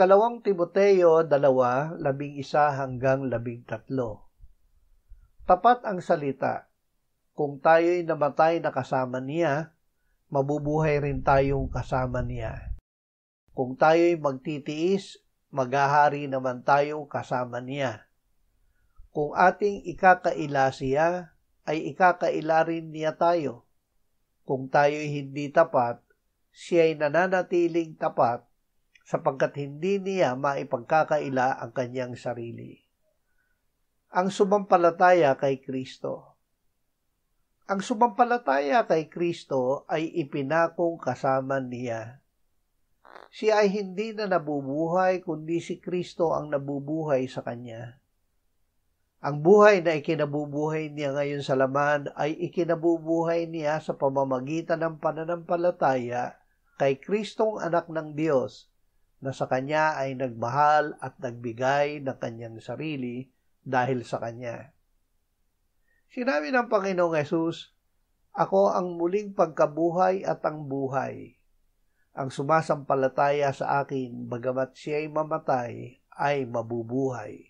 Ikalawang Timoteo 2:11-13. Tapat ang salita. Kung tayo'y namatay na kasama niya, mabubuhay rin tayong kasama niya. Kung tayo'y magtitiis, maghahari naman tayo kasama niya. Kung ating ikakaila siya, ay ikakaila rin niya tayo. Kung tayo'y hindi tapat, siya'y nananatiling tapat sapagkat hindi niya maipagkakaila ang kanyang sarili. Ang sumampalataya kay Kristo. Ang sumampalataya kay Kristo ay ipinakong kasama niya. Siya ay hindi na nabubuhay kundi si Kristo ang nabubuhay sa kanya. Ang buhay na ikinabubuhay niya ngayon sa laman ay ikinabubuhay niya sa pamamagitan ng pananampalataya kay Kristong anak ng Diyos na sa kanya ay nagmahal at nagbigay ng kanyang sarili dahil sa kanya. Sinabi ng Panginoong Hesus, "Ako ang muling pagkabuhay at ang buhay. Ang sumasampalataya sa akin, bagamat siya'y mamatay, ay mabubuhay."